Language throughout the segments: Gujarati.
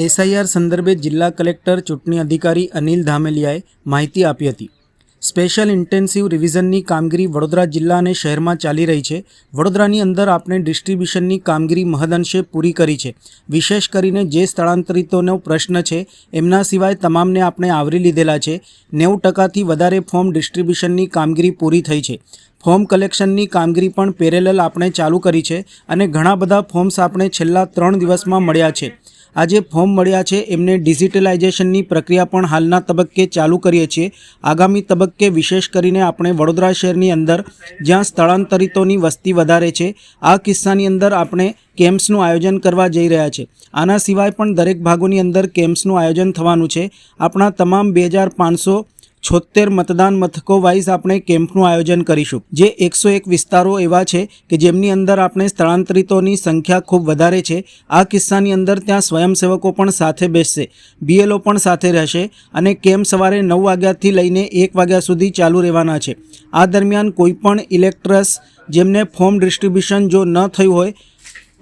એસઆઈઆર સંદર્ભે જિલ્લા કલેક્ટર ચૂંટણી અધિકારી અનિલ ધામેલિયાએ માહિતી આપી હતી। સ્પેશિયલ ઇન્ટેન્સિવ રિવિઝનની કામગીરી વડોદરા જિલ્લા અને શહેરમાં ચાલી રહી છે। વડોદરાની અંદર આપણે ડિસ્ટ્રીબ્યુશનની કામગીરી મહદઅંશે પૂરી કરી છે। વિશેષ કરીને જે સ્થળાંતરિતોનો પ્રશ્ન છે એમના સિવાય તમામને આપણે આવરી લીધેલા છે। 90%થી વધારે ફોર્મ ડિસ્ટ્રીબ્યુશનની કામગીરી પૂરી થઈ છે। ફોર્મ કલેક્શનની કામગીરી પણ પેરેલલ આપણે ચાલુ કરી છે અને ઘણા બધા ફોર્મ્સ આપણે છેલ્લા 3 દિવસમાં મળ્યા છે। આજે ફોર્મ મળ્યા છે એમને ડિજિટલાઇઝેશનની પ્રક્રિયા પણ હાલના તબક્કે ચાલુ કરીએ છીએ। આગામી તબક્કે વિશેષ કરીને આપણે વડોદરા શહેરની અંદર જ્યાં સ્થળાંતરિતોની વસ્તી વધારે છે આ કિસ્સાની અંદર આપણે કેમ્પ્સનું આયોજન કરવા જઈ રહ્યા છે। આના સિવાય પણ દરેક ભાગોની અંદર કેમ્પ્સનું આયોજન થવાનું છે। આપણા તમામ 2576 મતદાન મથકો વાઇઝ આપણે કેમ્પનું આયોજન કરીશું। જે 101 વિસ્તારો એવા છે કે જેમની અંદર આપણે સ્થળાંતરિતોની સંખ્યા ખૂબ વધારે છે। આ કિસ્સાની અંદર ત્યાં સ્વયંસેવકો પણ સાથે બેસશે, બીએલઓ પણ સાથે રહેશે અને કેમ્પ સવારે 9 વાગ્યાથી લઈને 1 વાગ્યા સુધી ચાલુ રહેવાના છે। આ દરમિયાન કોઈપણ ઇલેક્ટર્સ જેમને ફોર્મ ડિસ્ટ્રીબ્યુશન જો ન થયું હોય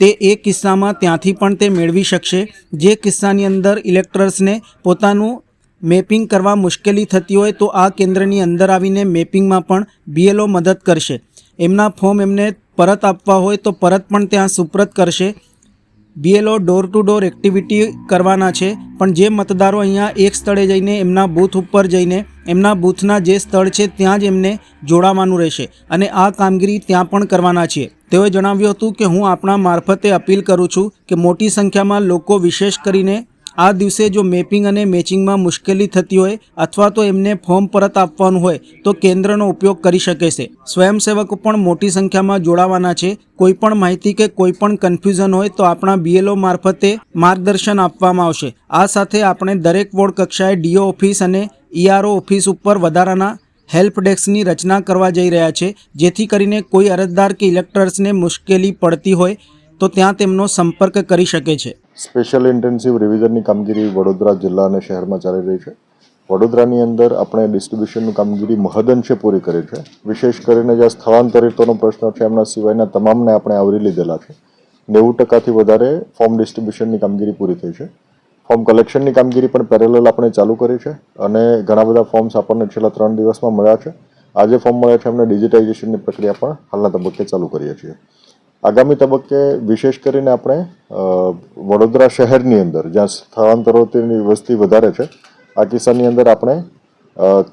તે એ કિસ્સામાં ત્યાંથી પણ તે મેળવી શકશે। જે કિસ્સાની અંદર ઇલેક્ટર્સને પોતાનું મેપિંગ કરવા મુશ્કેલી થતી હોય તો આ કેન્દ્રની અંદર આવીને મેપિંગમાં પણ બીએલઓ મદદ કરશે। એમના ફોર્મ એમને પરત આપવા હોય તો પરત પણ ત્યાં સુપ્રત કરશે। BLO door to door activity કરવાના છે, પણ જે મતદારો અહીંયા એક સ્થળે જઈને એમના બૂથ ઉપર જઈને એમના બૂથના જે સ્થળ છે ત્યાં જ એમને જોડાવાનું રહેશે અને આ કામગીરી ત્યાં પણ કરવાના છીએ। તેઓએ જણાવ્યું હતું કે હું આપણા મારફતે અપીલ કરું છું કે મોટી સંખ્યામાં લોકો વિશેષ કરીને આ દિવસે જો મેપિંગ અને મેચિંગમાં મુશ્કેલી થતી હોય અથવા તો એમને ફોર્મ પરત આપવાનું હોય તો કેન્દ્રનો ઉપયોગ કરી શકે છે। સ્વયંસેવકો પણ મોટી સંખ્યામાં જોડાવાના છે। કોઈપણ માહિતી કે કોઈપણ કન્ફ્યુઝન હોય તો આપણા બીએલઓ મારફતે માર્ગદર્શન આપવામાં આવશે। આ સાથે આપણે દરેક વોર્ડ કક્ષાએ ડીઓ ઓફિસ અને ઈઆરઓ ઓફિસ ઉપર વધારાના હેલ્પ ડેસ્કની રચના કરવા જઈ રહ્યા છે, જેથી કરીને કોઈ અરજદાર કે ઇલેક્ટર્સને મુશ્કેલી પડતી હોય તો ત્યાં તેમનો સંપર્ક કરી શકે છે। સ્પેશિયલ ઇન્ટેન્સિવ રિવિઝનની કામગીરી વડોદરા જિલ્લા અને શહેરમાં ચાલી રહી છે। વડોદરાની અંદર આપણે ડિસ્ટ્રીબ્યુશનની કામગીરી મહદઅંશે પૂરી કરી છે। વિશેષ કરીને જ્યાં સ્થળાંતરિતોનો પ્રશ્ન છે એમના સિવાયના તમામને આપણે આવરી લીધેલા છે। 90%થી વધારે ફોર્મ ડિસ્ટ્રીબ્યુશનની કામગીરી પૂરી થઈ છે। ફોર્મ કલેક્શનની કામગીરી પણ પેરેલલ આપણે ચાલુ કરી છે અને ઘણા બધા ફોર્મ્સ આપણને છેલ્લા 3 દિવસમાં મળ્યા છે। આજે ફોર્મ મળ્યા છે એમને ડિજિટાઇઝેશનની પ્રક્રિયા પણ હાલના તબક્કે ચાલુ કરીએ છીએ। આગામી તબક્કે વિશેષ કરીને આપણે વડોદરા શહેરની અંદર જ્યાં સ્થળાંતરિતોની વસ્તી વધારે છે આ કિસ્સાની અંદર આપણે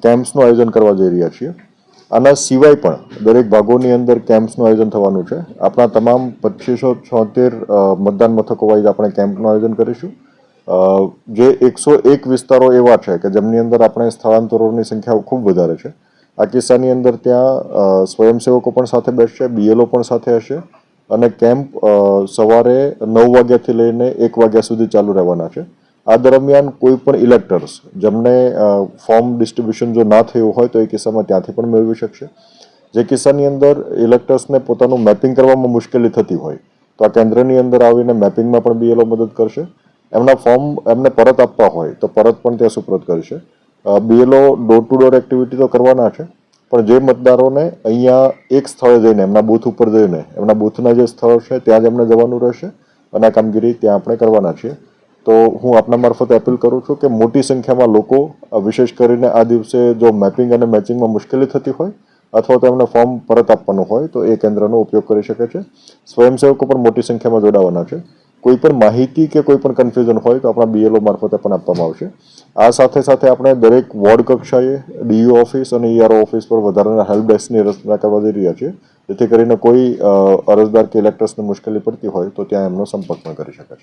કેમ્પ્સનું આયોજન કરવા જઈ રહ્યા છીએ। આના સિવાય પણ દરેક ભાગોની અંદર કેમ્પ્સનું આયોજન થવાનું છે। આપણા તમામ 2576 મતદાન મથકો વાઇઝ આપણે કેમ્પનું આયોજન કરીશું। જે 101 વિસ્તારો એવા છે કે જેમની અંદર આપણે સ્થળાંતરોની સંખ્યા ખૂબ વધારે છે। આ કિસ્સાની અંદર ત્યાં સ્વયંસેવકો પણ સાથે બેસશે, બીએલઓ પણ સાથે હશે અને કેમ્પ સવારે 9 વાગ્યાથી લઈને 1 વાગ્યા સુધી ચાલુ રહેવાના છે। આ દરમિયાન કોઈ પણ ઇલેક્ટર્સ જેમને ફોર્મ ડિસ્ટ્રીબ્યુશન જો ના થયું હોય તો એ કિસ્સામાં ત્યાંથી પણ મેળવી શકશે। જે કિસ્સાની અંદર ઇલેક્ટર્સને પોતાનું મેપિંગ કરવામાં મુશ્કેલી થતી હોય તો આ કેન્દ્રની અંદર આવીને મેપિંગમાં પણ બીએલઓ મદદ કરશે। એમના ફોર્મ એમને પરત આપવા હોય તો પરત પણ ત્યાં સુપ્રત કરશે। BLO door to door activity તો કરવાના છે, પણ જે મતદારોને અહીંયા એક સ્થળે જઈને એમના બૂથ ઉપર જઈને એમના બૂથના જે સ્થળ છે ત્યાં જ એમને જવાનું રહેશે અને આ કામગીરી ત્યાં આપણે કરવાના છીએ। તો હું આપના મારફતે અપીલ કરું છું કે મોટી સંખ્યામાં લોકો વિશેષ કરીને આ દિવસે જો મેપિંગ અને મેચિંગમાં મુશ્કેલી થતી હોય અથવા તો એમને ફોર્મ પરત આપવાનું હોય તો એ કેન્દ્રનો ઉપયોગ કરી શકે છે। સ્વયંસેવકો પણ મોટી સંખ્યામાં જોડાવાના છે। કોઈ પણ માહિતી કે કોઈ પણ કન્ફ્યુઝન હોય તો આપણા બીએલઓ મારફતે પણ આપવામાં આવશે। આ સાથે સાથે આપણે દરેક વોર્ડ કક્ષાએ ડીઓ ઓફિસ અને ઈઆરઓ ઓફિસ પર વધારાના હેલ્પ ડેસ્કની રચના કરવા જઈ રહ્યા છીએ, જેથી કરીને કોઈ અરજદાર કે ઇલેક્ટર્સને મુશ્કેલી પડતી હોય તો ત્યાં એમનો સંપર્ક પણ કરી શકે છે।